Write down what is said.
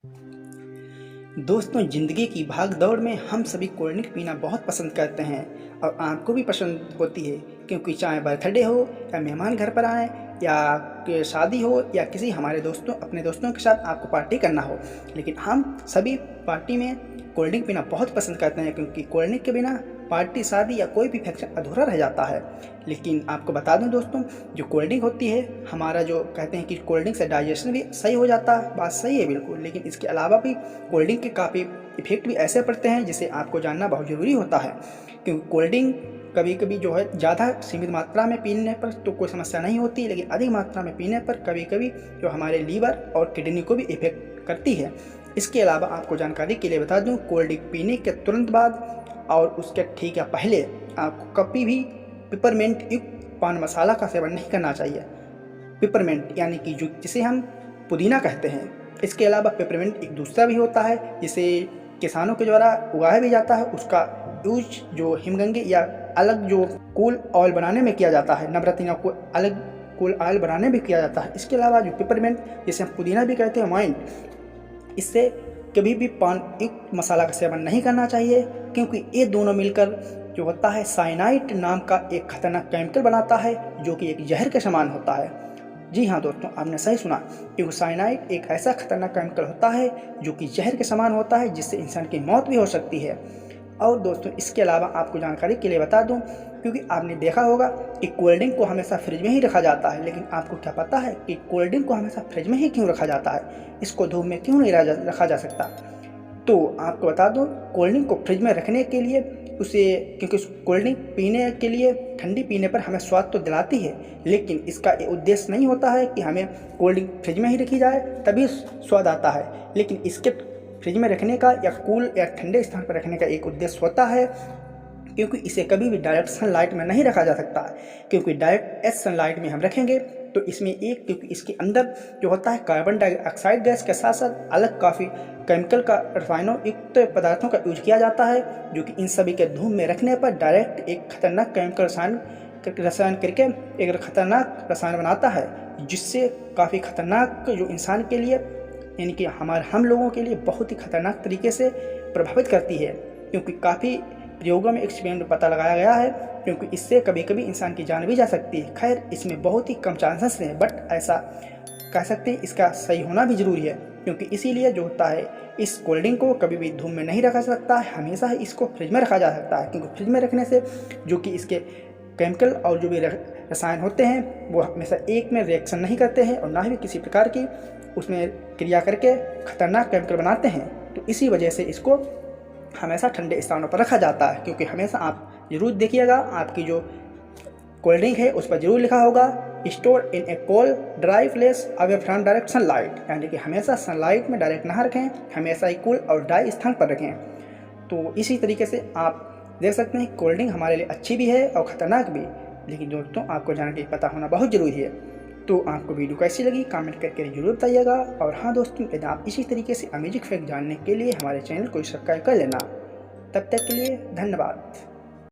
दोस्तों, ज़िंदगी की भाग-दौड़ में हम सभी कोल्ड ड्रिंक पीना बहुत पसंद करते हैं और आपको भी पसंद होती है, क्योंकि चाहे बर्थडे हो या मेहमान घर पर आएँ या शादी हो या किसी हमारे अपने दोस्तों के साथ आपको पार्टी करना हो। लेकिन हम सभी पार्टी में कोल्ड ड्रिंक पीना बहुत पसंद करते हैं, क्योंकि कोल्ड ड्रिंक के बिना पार्टी, शादी या कोई भी फंक्शन अधूरा रह जाता है। लेकिन आपको बता दूं दोस्तों, जो कोल्ड ड्रिंक होती है, हमारा जो कहते हैं कि कोल्ड ड्रिंक से डाइजेशन भी सही हो जाता है, बात सही है बिल्कुल। लेकिन इसके अलावा भी कोल्ड ड्रिंक के काफ़ी इफ़ेक्ट भी ऐसे पड़ते हैं जिसे आपको जानना बहुत ज़रूरी होता है। क्योंकि कोल्ड ड्रिंक कभी कभी जो है ज़्यादा सीमित मात्रा में पीने पर तो कोई समस्या नहीं होती, लेकिन अधिक मात्रा में पीने पर कभी कभी जो हमारे लीवर और किडनी को भी इफ़ेक्ट करती है। इसके अलावा आपको जानकारी के लिए बता दूं, कोल्ड ड्रिंक पीने के तुरंत बाद और उसके ठीक या पहले आपको कभी भी पिपरमेंट युक्त पान मसाला का सेवन नहीं करना चाहिए। पिपरमेंट यानी कि जिसे हम पुदीना कहते हैं। इसके अलावा पिपरमेंट एक दूसरा भी होता है जिसे किसानों के द्वारा उगाया भी जाता है। उसका यूज जो हिमगंगे या अलग जो कूल ऑयल बनाने में किया जाता है, नवरत्न को अलग कूल ऑयल बनाने में किया जाता है। इसके अलावा जो पिपरमेंट जिसे हम पुदीना भी कहते हैं, वाइन, इससे कभी भी पान युक्त मसाला का सेवन नहीं करना चाहिए, क्योंकि ये दोनों मिलकर जो होता है साइनाइड नाम का एक खतरनाक केमिकल बनाता है, जो कि एक जहर के समान होता है। जी हाँ दोस्तों, आपने सही सुना, क्योंकि साइनाइड एक ऐसा खतरनाक केमिकल होता है जो कि जहर के समान होता है, जिससे इंसान की मौत भी हो सकती है। और दोस्तों, इसके अलावा आपको जानकारी के लिए बता दूं, क्योंकि आपने देखा होगा कि कोल्ड ड्रिंक को हमेशा फ्रिज में ही रखा जाता है, लेकिन आपको क्या पता है कि कोल्ड ड्रिंक को हमेशा फ्रिज में ही क्यों रखा जाता है? इसको धूप में क्यों नहीं रखा जा सकता? तो आपको बता दूं, कोल्ड ड्रिंक को फ्रिज में रखने के लिए क्योंकि कोल्ड ड्रिंक पीने के लिए ठंडी पीने पर हमें स्वाद तो दिलाती है, लेकिन इसका ये उद्देश्य नहीं होता है कि हमें कोल्ड ड्रिंक फ्रिज में ही रखी जाए तभी स्वाद आता है। लेकिन इसके फ्रिज में रखने का या कूल या ठंडे स्थान पर रखने का एक उद्देश्य होता है, क्योंकि इसे कभी भी डायरेक्ट सनलाइट में नहीं रखा जा सकता है। क्योंकि डायरेक्ट सनलाइट में हम रखेंगे तो इसमें क्योंकि इसके अंदर जो होता है कार्बन डाइऑक्साइड गैस के साथ साथ अलग काफ़ी केमिकल का रसायनों युक्त पदार्थों का यूज किया जाता है, जो कि इन सभी के धूप में रखने पर डायरेक्ट एक खतरनाक केमिकल रसायन करके एक खतरनाक रसायन बनाता है, जिससे काफ़ी खतरनाक जो इंसान के लिए यानी कि हम लोगों के लिए बहुत ही खतरनाक तरीके से प्रभावित करती है। क्योंकि काफ़ी प्रयोगों में एक्सपेरिमेंट में पता लगाया गया है, क्योंकि इससे कभी कभी इंसान की जान भी जा सकती है। खैर, इसमें बहुत ही कम चांसेस हैं, बट ऐसा कह सकते हैं इसका सही होना भी ज़रूरी है। क्योंकि इसीलिए जो होता है, इस कोल्ड ड्रिंक को कभी भी धूप में नहीं रखा जा सकता है, हमेशा ही इसको फ्रिज में रखा जा सकता है। क्योंकि फ्रिज में रखने से जो कि इसके केमिकल और जो भी रसायन होते हैं वो हमेशा एक में रिएक्शन नहीं करते हैं और ना ही किसी प्रकार की उसमें क्रिया करके खतरनाक केमिकल बनाते हैं। तो इसी वजह से इसको हमेशा ठंडे स्थानों पर रखा जाता है। क्योंकि हमेशा आप ज़रूर देखिएगा, आपकी जो कोल्ड ड्रिंक है उस पर ज़रूर लिखा होगा store in A cold dry place away from direct sunlight, यानी कि हमेशा सनलाइट में डायरेक्ट ना रखें, हमेशा ही कूल और ड्राई स्थान पर रखें। तो इसी तरीके से आप देख सकते हैं कोल्ड ड्रिंक हमारे लिए अच्छी भी है और ख़तरनाक भी, लेकिन दोस्तों आपको जानकारी पता होना बहुत ज़रूरी है। तो आपको वीडियो कैसी लगी कमेंट करके जरूर बताइएगा। और हाँ दोस्तों, यदि आप इसी तरीके से अमेजिंग फैक्ट जानने के लिए हमारे चैनल को सब्सक्राइब कर लेना। तब तक के लिए धन्यवाद।